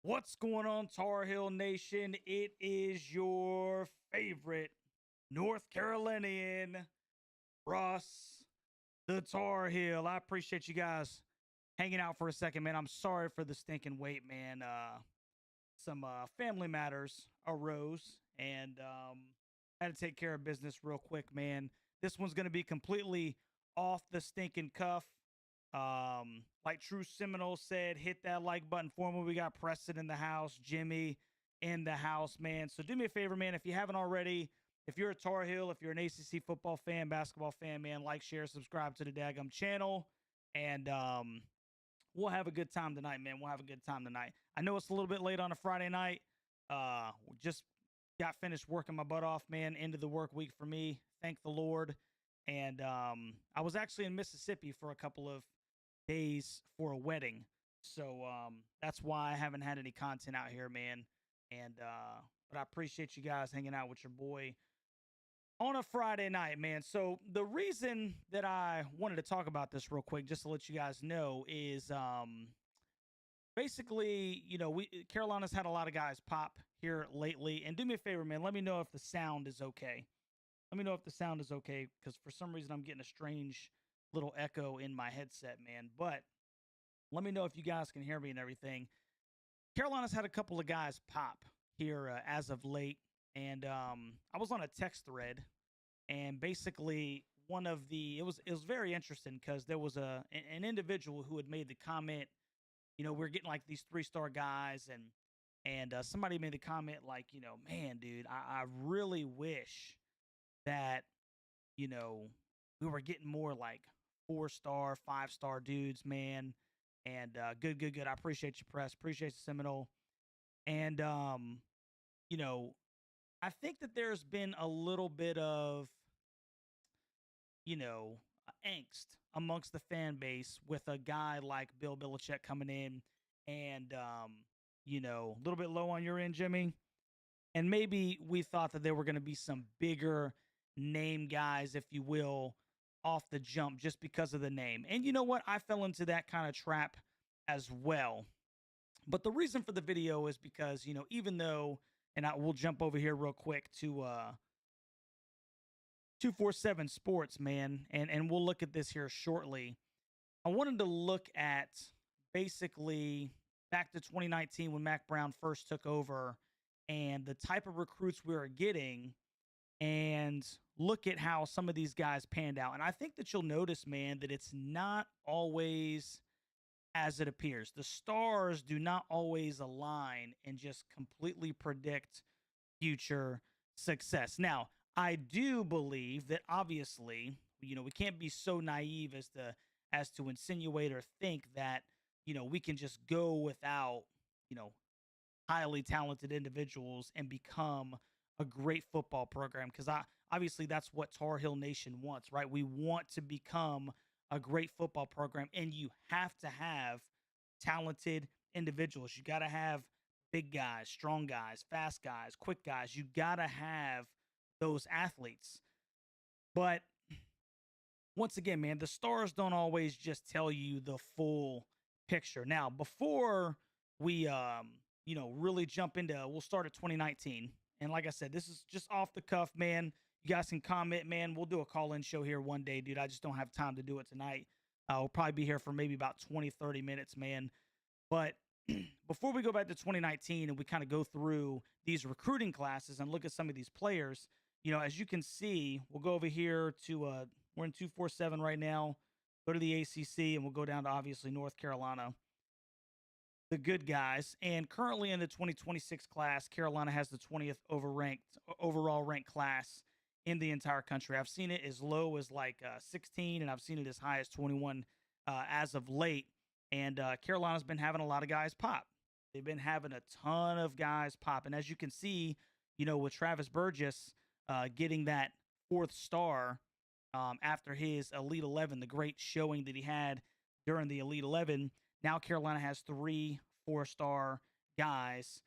What's going on, Tar Heel Nation? It is your favorite North Carolinian, Russ, the Tar Heel. I appreciate you guys hanging out for a second, man. I'm sorry for the stinking wait, man. Some family matters arose, and had to take care of business real quick, man. This one's going to be completely off the stinking cuff. Like True Seminole said, hit that like button for me. We got Preston in the house, Jimmy in the house, man. So do me a favor, man. If you haven't already, if you're a Tar Heel, if you're an ACC football fan, basketball fan, man, like, share, subscribe to the Dagum channel, and we'll have a good time tonight, man. We'll have a good time tonight. I know it's a little bit late on a Friday night. Just got finished working my butt off, man. End of the work week for me. Thank the Lord. And I was actually in Mississippi for a couple of days for a wedding. So that's why I haven't had any content out here, man. And but I appreciate you guys hanging out with your boy on a Friday night, man. So the reason that I wanted to talk about this real quick, just to let you guys know, is basically, we Carolina's had a lot of guys pop here lately. And do me a favor, man. Let me know if the sound is okay. Let me know if the sound is okay, because for some reason I'm getting a strange little echo in my headset, man. But let me know if you guys can hear me and everything. Carolina's had a couple of guys pop here as of late, and I was on a text thread, and basically it was very interesting because there was an individual who had made the comment. We're getting like these 3-star guys, and somebody made the comment like, man, dude, I really wish that you know we were getting more like 4-star, 5-star dudes, man. And good. I appreciate you, Press. Appreciate you, Seminole. And you know, I think that there's been a little bit of angst amongst the fan base with a guy like Bill Belichick coming in, and a little bit low on your end, Jimmy. And maybe we thought that there were going to be some bigger name guys, if you will, off the jump just because of the name. And you know what? I fell into that kind of trap as well. But the reason for the video is because, even though, and I will jump over here real quick to 247 Sports, man, and we'll look at this here shortly. I wanted to look at basically back to 2019 when Mac Brown first took over and the type of recruits we were getting, and look at how some of these guys panned out. And I think that you'll notice, man, that it's not always as it appears. The stars do not always align and just completely predict future success. Now, I do believe that obviously, we can't be so naive as to insinuate or think that, we can just go without, you know, highly talented individuals and become a great football program, because obviously that's what Tar Heel Nation wants, right? We want to become a great football program, and you have to have talented individuals. You got to have big guys, strong guys, fast guys, quick guys. You got to have those athletes. But once again, man, the stars don't always just tell you the full picture. Now, before we really jump into, we'll start at 2019. And like I said, this is just off the cuff, man. You guys can comment, man. We'll do a call-in show here one day, dude. I just don't have time to do it tonight. We'll probably be here for maybe about 20, 30 minutes, man. But before we go back to 2019 and we kind of go through these recruiting classes and look at some of these players, as you can see, we'll go over here to, we're in 247 right now. Go to the ACC, and we'll go down to, obviously, North Carolina. The good guys. And currently in the 2026 class, Carolina has the 20th overall ranked class in the entire country. I've seen it as low as like 16, and I've seen it as high as 21 as of late. And Carolina's been having a lot of guys pop. They've been having a ton of guys pop. And as you can see, with Travis Burgess getting that 4th star after his Elite 11, the great showing that he had during the Elite 11, now Carolina has 3 4-star guys,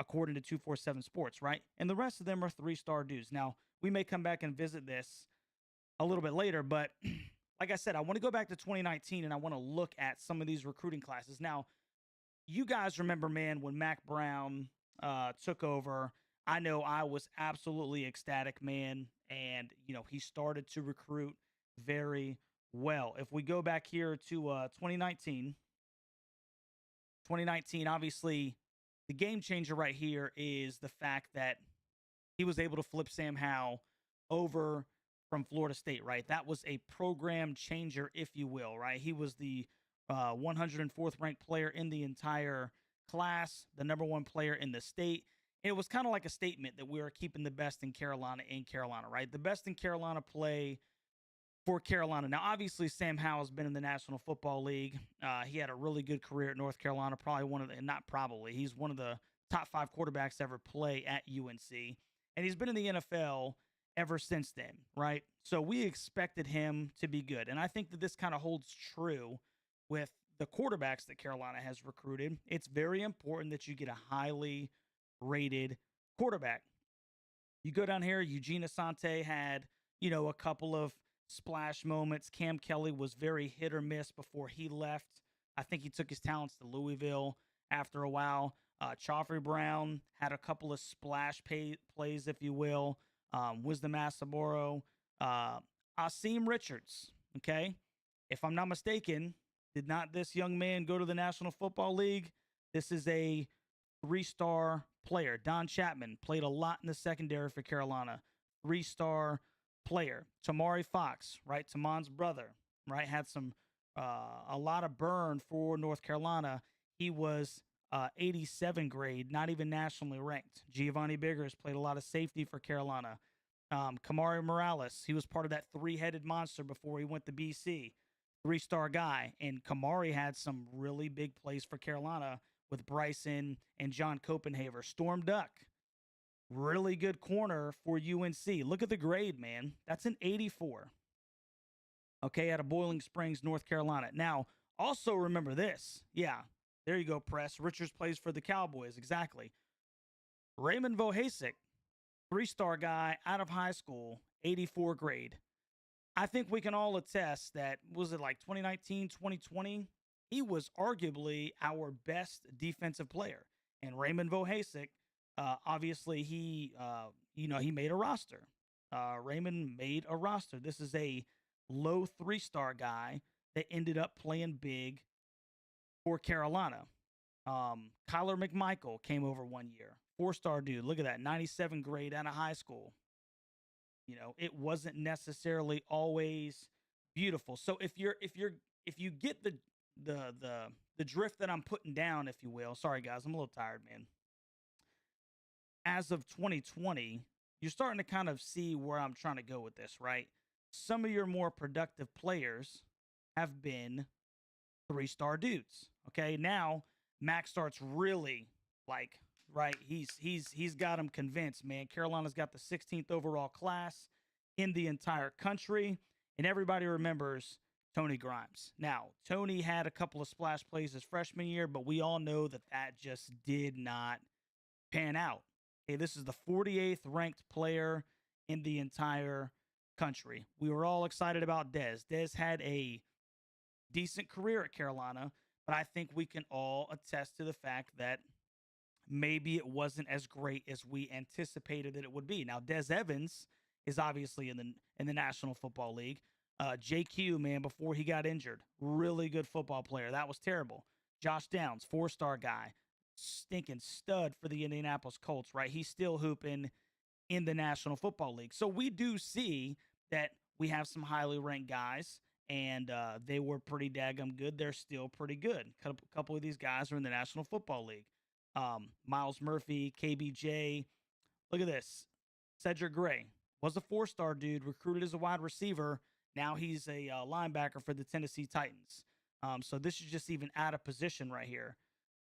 according to 247 Sports, right? And the rest of them are 3-star dudes. Now, we may come back and visit this a little bit later, but like I said, I want to go back to 2019 and I want to look at some of these recruiting classes. Now, you guys remember, man, when Mac Brown took over. I know I was absolutely ecstatic, man. And, he started to recruit very well. If we go back here to 2019, obviously, the game changer right here is the fact that he was able to flip Sam Howell over from Florida State, right? That was a program changer, if you will, right? He was the 104th ranked player in the entire class, the number one player in the state. And it was kind of like a statement that we are keeping the best in Carolina, right? The best in Carolina play for Carolina. Now, obviously, Sam Howell has been in the National Football League. He had a really good career at North Carolina. Probably one of the, not probably, he's one of the top 5 quarterbacks to ever play at UNC. And he's been in the NFL ever since then, right? So we expected him to be good. And I think that this kind of holds true with the quarterbacks that Carolina has recruited. It's very important that you get a highly rated quarterback. You go down here, Eugene Asante had, a couple of splash moments. Cam Kelly was very hit or miss before he left. I think he took his talents to Louisville after a while. Chaffrey Brown had a couple of splash plays, if you will. Wisdom Asaboro. Asim Richards, okay? If I'm not mistaken, did not this young man go to the National Football League? This is a 3-star player. Don Chapman played a lot in the secondary for Carolina. 3-star player. Tamari Fox, right? Tamon's brother, right? Had a lot of burn for North Carolina. He was 87 grade, not even nationally ranked. Giovanni Biggers played a lot of safety for Carolina. Kamari Morales, he was part of that 3-headed monster before he went to BC. 3-star guy. And Kamari had some really big plays for Carolina with Bryson and John Copenhaver. Storm Duck, really good corner for UNC. Look at the grade, man. That's an 84. Okay, out of Boiling Springs, North Carolina. Now, also remember this. Yeah, there you go, press. Richards plays for the Cowboys. Exactly. Raymond Vohasek, 3-star guy out of high school, 84 grade. I think we can all attest that, was it like 2019, 2020? He was arguably our best defensive player. And Raymond Vohasek, obviously, he made a roster. Raymond made a roster. This is a low 3-star guy that ended up playing big for Carolina. Kyler McMichael came over one year. 4-star dude. Look at that. 97 grade out of high school. It wasn't necessarily always beautiful. So if you get the drift that I'm putting down, if you will. Sorry guys, I'm a little tired, man. As of 2020, you're starting to kind of see where I'm trying to go with this, right? Some of your more productive players have been 3-star dudes. Okay, now Mac starts really right. He's got him convinced, man. Carolina's got the 16th overall class in the entire country, and everybody remembers Tony Grimes. Now, Tony had a couple of splash plays his freshman year, but we all know that just did not pan out. Okay, this is the 48th ranked player in the entire country. We were all excited about Dez. Dez had a decent career at Carolina, but I think we can all attest to the fact that maybe it wasn't as great as we anticipated that it would be. Now, Des Evans is obviously in the National Football League. JQ, man, before he got injured, really good football player. That was terrible. Josh Downs, 4-star guy, stinking stud for the Indianapolis Colts, right? He's still hooping in the National Football League. So we do see that we have some highly ranked guys, and they were pretty daggum good. They're still pretty good. A couple of these guys are in the National Football League. Miles Murphy, KBJ. Look at this. Cedric Gray was a 4-star dude, recruited as a wide receiver. Now he's a linebacker for the Tennessee Titans. So this is just even out of position right here.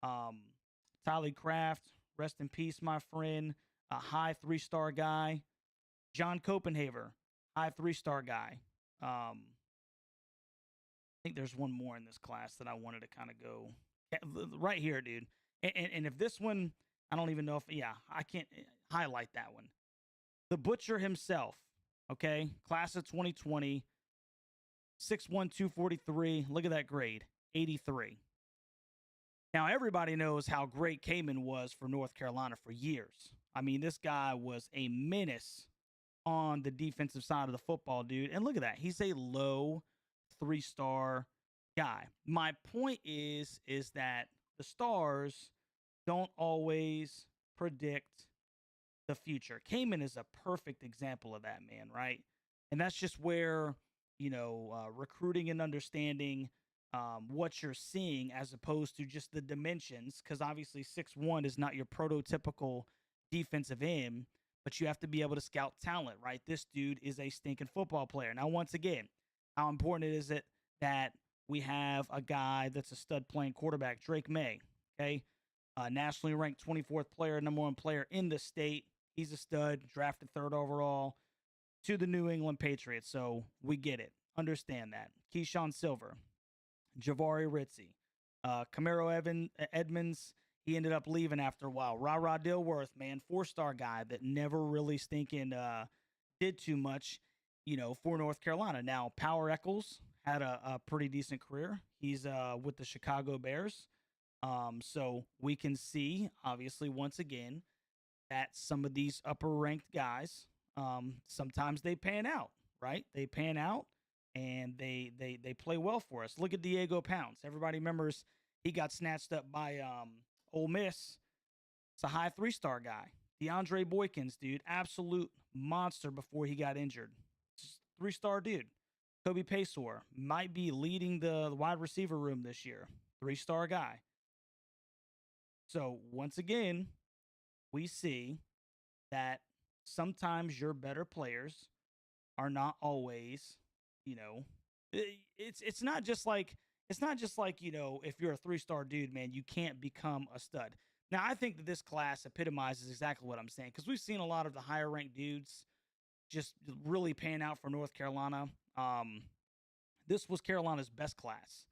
Tyler Kraft, rest in peace, my friend. A high 3-star guy. John Copenhaver, high 3-star guy. I think there's one more in this class that I wanted to kind of go right here, dude. And if this one, I don't even know if, I can't highlight that one. The Butcher himself, okay? Class of 2020, 6'1", 243. Look at that grade, 83. Now, everybody knows how great Kamen was for North Carolina for years. I mean, this guy was a menace on the defensive side of the football, dude. And look at that. He's a low 3-star guy. My point is that the stars don't always predict the future. Kamen is a perfect example of that, man, right? And that's just where, recruiting and understanding what you're seeing as opposed to just the dimensions, because obviously 6'1" is not your prototypical defensive end, but you have to be able to scout talent, right? This dude is a stinking football player. Now, once again, how important is it that we have a guy that's a stud playing quarterback, Drake May, okay? Nationally ranked 24th player, #1 player in the state. He's a stud, drafted 3rd overall to the New England Patriots. So we get it. Understand that. Keyshawn Silver, Javari Ritzy, Edmonds. He ended up leaving after a while. Ra Dilworth, man, 4-star guy that never really stinking did too much, for North Carolina. Now, Power Eccles had a pretty decent career. He's with the Chicago Bears. So we can see, obviously, once again, that some of these upper ranked guys, sometimes they pan out, right? They pan out and they play well for us. Look at Diego Pounds. Everybody remembers he got snatched up by Ole Miss. It's a high 3-star guy. DeAndre Boykins, dude, absolute monster before he got injured. 3-star dude. Kobe Paysor might be leading the wide receiver room this year. 3-star guy. So once again, we see that sometimes your better players are not always, it's not just like if you're a 3-star dude, man, you can't become a stud. Now, I think that this class epitomizes exactly what I'm saying, because we've seen a lot of the higher ranked dudes just really pan out for North Carolina. This was Carolina's best class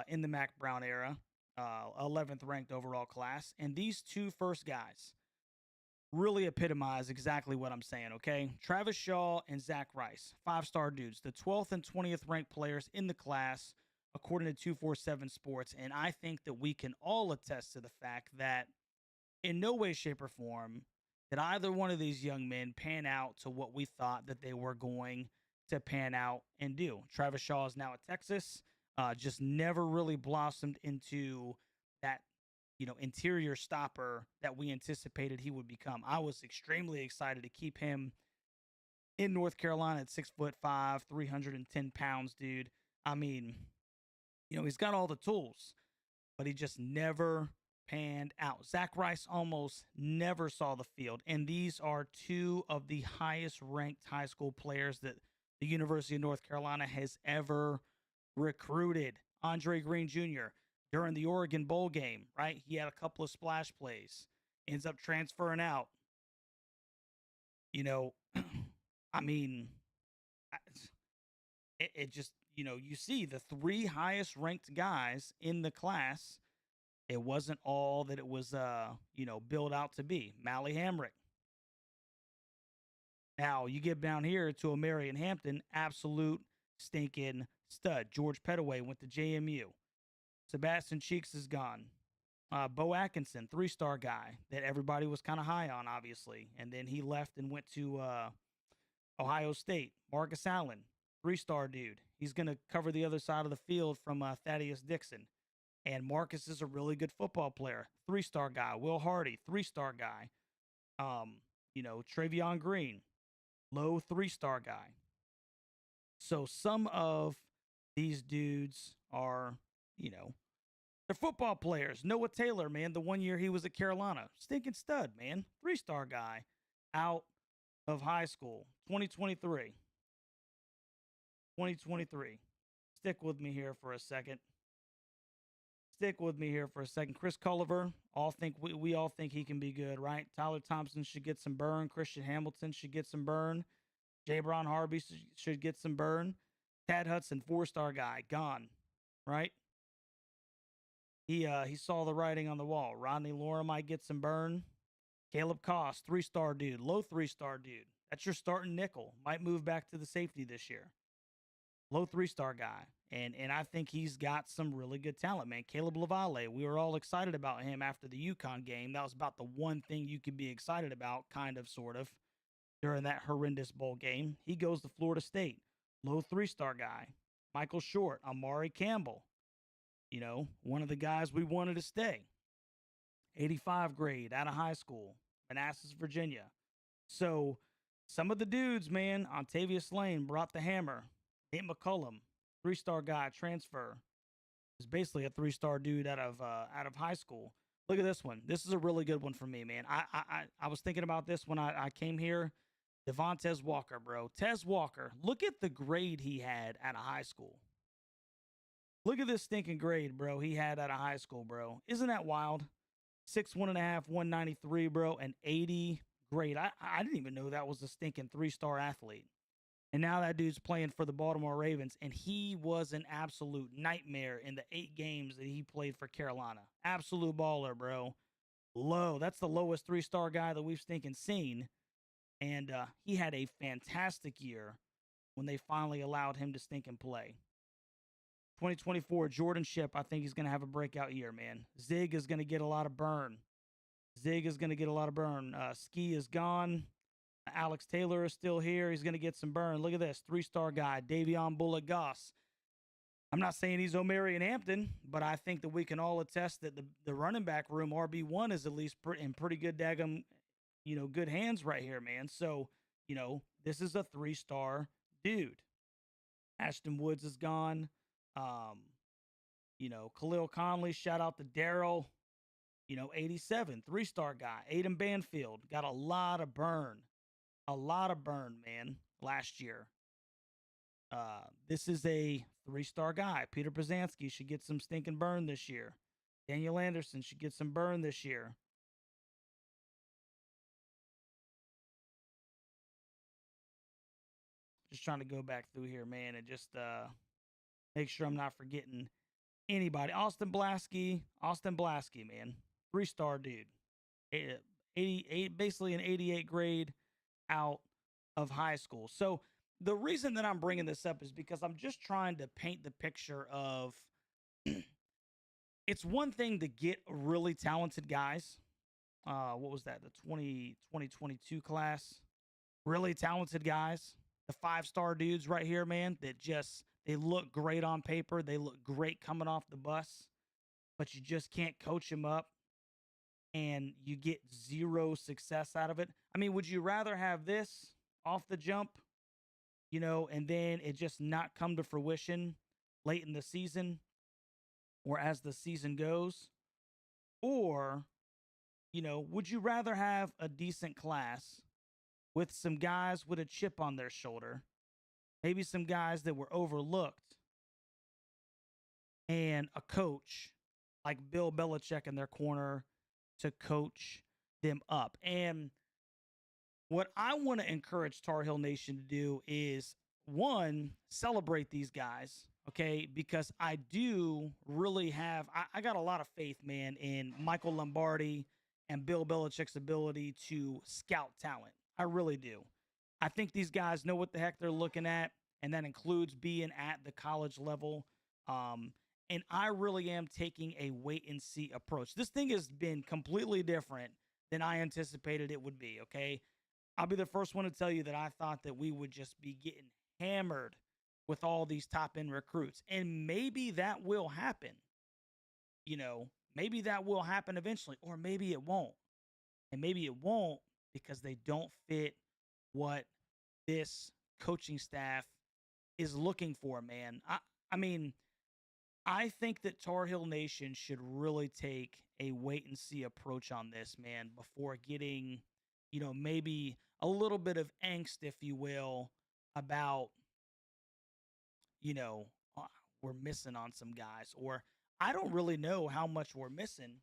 in the Mac Brown era, 11th ranked overall class, and these two first guys really epitomize exactly what I'm saying, okay? Travis Shaw and Zach Rice, 5-star dudes, the 12th and 20th ranked players in the class, according to 247 Sports. And I think that we can all attest to the fact that in no way, shape, or form did either one of these young men pan out to what we thought that they were going to pan out and do. Travis Shaw is now at Texas, just never really blossomed into that interior stopper that we anticipated he would become. I was extremely excited to keep him in North Carolina at 6'5", 310 pounds, dude. I mean, he's got all the tools, but he just never panned out. Zach Rice almost never saw the field, and these are two of the highest ranked high school players that the University of North Carolina has ever recruited. Andre Green Jr., during the Oregon Bowl game, right? He had a couple of splash plays, ends up transferring out. I mean, it just, you see the 3 highest ranked guys in the class. It wasn't all that it was, built out to be. Mally Hamrick. Now, you get down here to Marion Hampton, absolute stinking stud. George Pettaway went to JMU. Sebastian Cheeks is gone. Bo Atkinson, 3-star guy that everybody was kind of high on, obviously. And then he left and went to Ohio State. Marcus Allen, 3-star dude. He's going to cover the other side of the field from Thaddeus Dixon. And Marcus is a really good football player. 3-star guy. Will Hardy, 3-star guy. Travion Green, low 3-star guy. So some of these dudes are, they're football players. Noah Taylor, man, the 1 year he was at Carolina. Stinking stud, man. 3-star guy out of high school. 2023. Stick with me here for a second. Chris Culliver, we all think he can be good, right? Tyler Thompson should get some burn. Christian Hamilton should get some burn. J. Brown Harvey should get some burn. Tad Hudson, 4-star guy, gone, right? He saw the writing on the wall. Rodney Laura might get some burn. Caleb Koss, 3-star dude, low 3-star dude. That's your starting nickel. Might move back to the safety this year. Low 3-star guy. And I think he's got some really good talent, man. Caleb Lavale, we were all excited about him after the UConn game. That was about the one thing you could be excited about, kind of, sort of, during that horrendous bowl game. He goes to Florida State, low 3-star guy. Michael Short, Amari Campbell, one of the guys we wanted to stay. 85 grade out of high school, Manassas, Virginia. So some of the dudes, man, Ontavious Lane brought the hammer. Nate McCullum, 3-star guy, transfer. Is basically a 3-star dude out of high school. Look at this one. This is a really good one for me, man. I was thinking about this when I came here. Devontae Walker, bro. Tez Walker. Look at the grade he had out of high school. Look at this stinking grade, bro, he had out of high school, bro. Isn't that wild? 6'1.5", 193, bro, and 80 grade. I didn't even know that was a stinking 3-star athlete. And now that dude's playing for the Baltimore Ravens, and he was an absolute nightmare in the 8 games that he played for Carolina. Absolute baller, bro. Low. That's the lowest 3-star guy that we've stinking seen. And he had a fantastic year when they finally allowed him to stink and play. 2024, Jordan Shipp, I think he's going to have a breakout year, man. Zig is going to get a lot of burn. Ski is gone. Alex Taylor is still here. He's going to get some burn. Look at this. 3-star guy, Davion Bullet-Goss. I'm not saying he's Omarion Hampton, but I think that we can all attest that the running back room, RB1, is at least in pretty good daggum, good hands right here, man. So, this is a 3-star dude. Ashton Woods is gone. Khalil Conley, shout out to Daryl, 87, 3-star guy. Aiden Banfield got a lot of burn, man, last year. This is a 3-star guy. Peter Brzezinski should get some stinking burn this year. Daniel Anderson should get some burn this year. Just trying to go back through here, man, and just make sure I'm not forgetting anybody. Austin Blasky, man. 3-star dude. 88, basically an 88 grade out of high school. So the reason that I'm bringing this up is because I'm just trying to paint the picture of it's one thing to get really talented guys. What was that? The 2022 class. Really talented guys. The 5-star dudes right here, man, that just, they look great on paper. They look great coming off the bus, but you just can't coach them up and you get zero success out of it. I mean, would you rather have this off the jump, and then it just not come to fruition late in the season or as the season goes? Or, would you rather have a decent class with some guys with a chip on their shoulder, maybe some guys that were overlooked, and a coach like Bill Belichick in their corner to coach them up? And what I want to encourage Tar Heel Nation to do is, one, celebrate these guys, okay? Because I do really have, I got a lot of faith, man, in Michael Lombardi and Bill Belichick's ability to scout talent. I really do. I think these guys know what the heck they're looking at, and that includes being at the college level. And I really am taking a wait-and-see approach. This thing has been completely different than I anticipated it would be, okay? I'll be the first one to tell you that I thought that we would just be getting hammered with all these top-end recruits. And maybe that will happen. Maybe that will happen eventually, or maybe it won't. And maybe it won't because they don't fit what this coaching staff is looking for, man. I mean, I think that Tar Heel Nation should really take a wait-and-see approach on this, man, before getting, maybe a little bit of angst, if you will, about, we're missing on some guys. Or I don't really know how much we're missing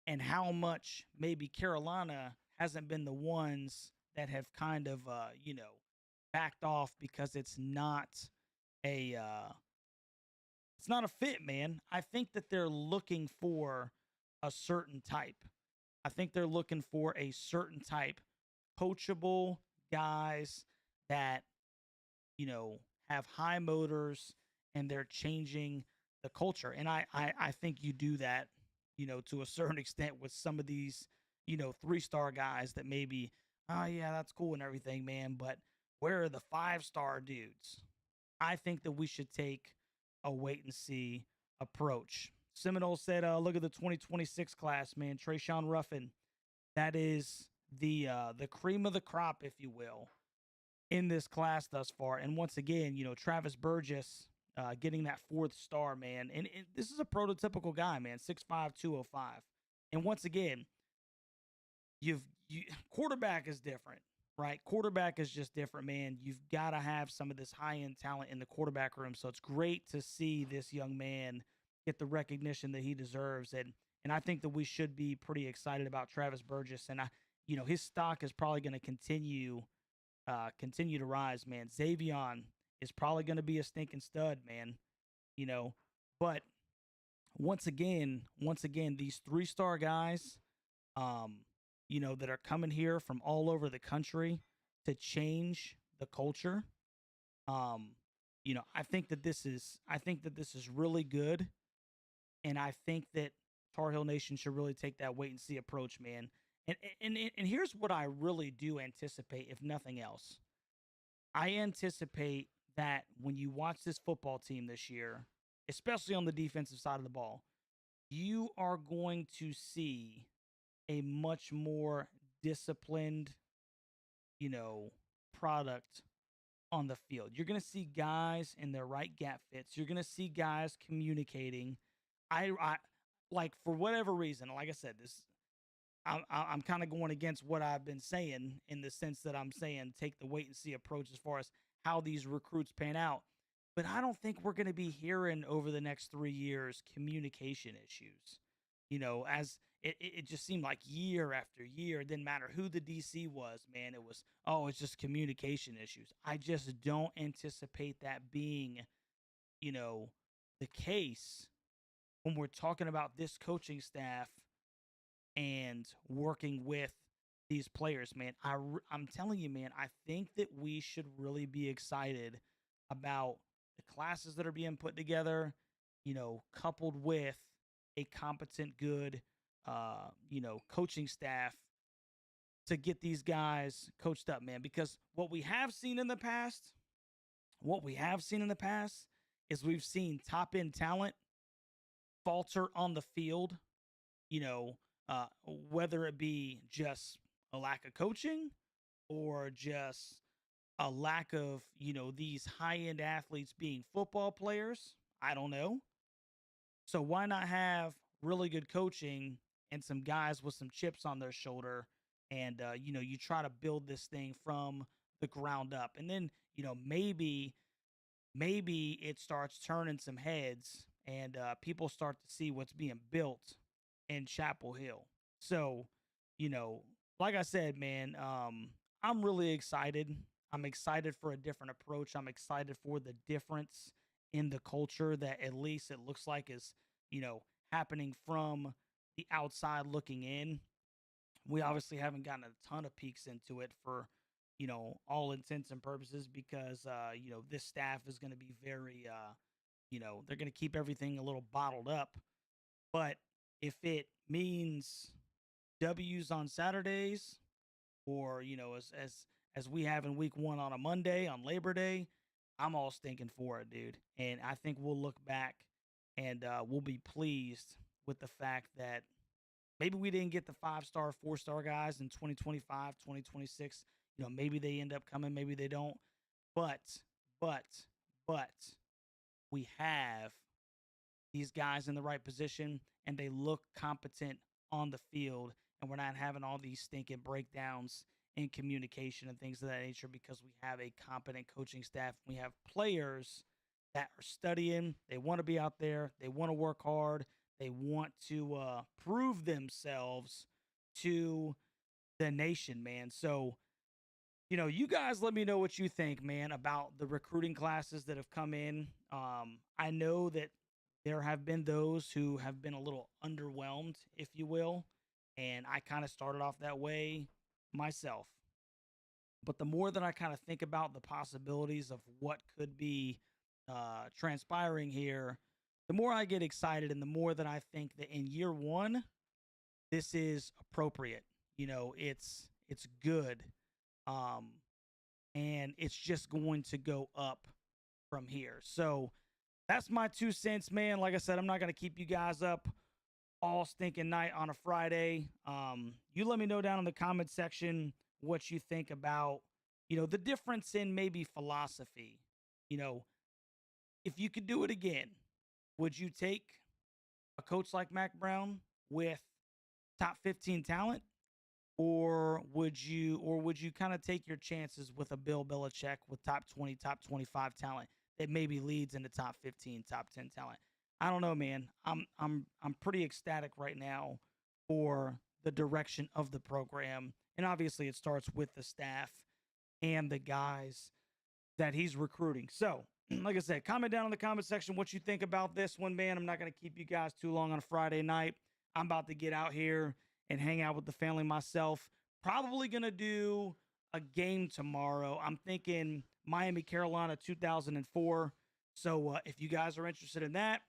and how much maybe Carolina hasn't been the ones that have kind of, backed off because it's not a fit, man. I think that they're looking for a certain type. I think they're looking for a certain type, coachable guys that, have high motors and they're changing the culture. And I think you do that, to a certain extent with some of these, 3-star guys that maybe, oh yeah, that's cool and everything, man. But where are the 5-star dudes? I think that we should take a wait and see approach. Seminole said, look at the 2026 class, man. Trayshawn Ruffin. That is the cream of the crop, if you will, in this class thus far. And once again, Travis Burgess getting that 4th star, man. And this is a prototypical guy, man, 6'5", 205. And once again, you quarterback is different, right? Quarterback is just different, man. You've got to have some of this high-end talent in the quarterback room. So it's great to see this young man get the recognition that he deserves. And I think that we should be pretty excited about Travis Burgess. And his stock is probably going to continue to rise, man. Xavion is probably going to be a stinking stud, man. You know, but once again, these 3-star guys, um, that are coming here from all over the country to change the culture. Um, I think that this is really good, and I think that Tar Heel Nation should really take that wait and see approach, man. And here's what I really do anticipate, if nothing else. I anticipate that when you watch this football team this year, especially on the defensive side of the ball, you are going to see a much more disciplined, product on the field. You're going to see guys in their right gap fits. You're going to see guys communicating. I like, for whatever reason, like I said, I'm kind of going against what I've been saying, in the sense that I'm saying take the wait and see approach as far as how these recruits pan out. But I don't think we're going to be hearing over the next 3 years communication issues. As it just seemed like year after year, it didn't matter who the DC was, man. It was, oh, it's just communication issues. I just don't anticipate that being, the case when we're talking about this coaching staff and working with these players, man. I'm telling you, man, I think that we should really be excited about the classes that are being put together, coupled with a competent, good, coaching staff to get these guys coached up, man. Because what we have seen in the past, is we've seen top end talent falter on the field, you know, whether it be just a lack of coaching or just a lack of, these high end athletes being football players. I don't know. So why not have really good coaching and some guys with some chips on their shoulder, and you try to build this thing from the ground up, and then maybe it starts turning some heads, and people start to see what's being built in Chapel Hill. So, you know, like I said, man, I'm really excited. I'm excited for a different approach. I'm excited for the difference in the culture that at least it looks like is, happening from the outside looking in. We obviously haven't gotten a ton of peeks into it for, all intents and purposes, because, this staff is going to be very, they're going to keep everything a little bottled up. But if it means W's on Saturdays, or, as we have in week one on a Monday, on Labor Day, I'm all stinking for it, dude. And I think we'll look back and we'll be pleased with the fact that maybe we didn't get the 5-star, 4-star guys in 2025, 2026. Maybe they end up coming, maybe they don't. But, but, but we have these guys in the right position, and they look competent on the field, and we're not having all these stinking breakdowns in communication and things of that nature, because we have a competent coaching staff. We have players that are studying. They want to be out there. They want to work hard. They want to prove themselves to the nation, man. So, you guys let me know what you think, man, about the recruiting classes that have come in. I know that there have been those who have been a little underwhelmed, if you will. And I kind of started off that way myself. But the more that I kind of think about the possibilities of what could be transpiring here, the more I get excited and the more that I think that in year one, this is appropriate. You know, it's good. Um, and it's just going to go up from here. So that's my 2 cents, man. Like I said, I'm not going to keep you guys up all stinking night on a Friday. You let me know down in the comment section what you think about, the difference in maybe philosophy. You know, if you could do it again, would you take a coach like Mac Brown with top 15 talent? Or would you kind of take your chances with a Bill Belichick with top 20, top 25 talent that maybe leads into top 15, top 10 talent? I don't know, man. I'm pretty ecstatic right now for the direction of the program. And obviously it starts with the staff and the guys that he's recruiting. So, like I said, comment down in the comment section what you think about this one, man. I'm not going to keep you guys too long on a Friday night. I'm about to get out here and hang out with the family myself. Probably going to do a game tomorrow. I'm thinking Miami, Carolina 2004. So if you guys are interested in that,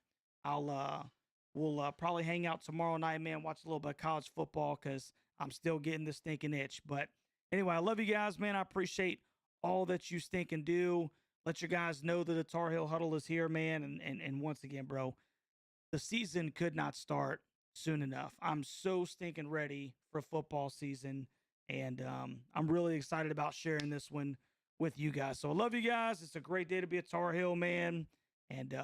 we'll probably hang out tomorrow night, man. Watch a little bit of college football because I'm still getting the stinking itch. But anyway, I love you guys, man. I appreciate all that you stinking do. Let your guys know that the Tar Heel Huddle is here, man. And once again, bro, the season could not start soon enough. I'm so stinking ready for football season. And I'm really excited about sharing this one with you guys. So I love you guys. It's a great day to be a Tar Heel, man. And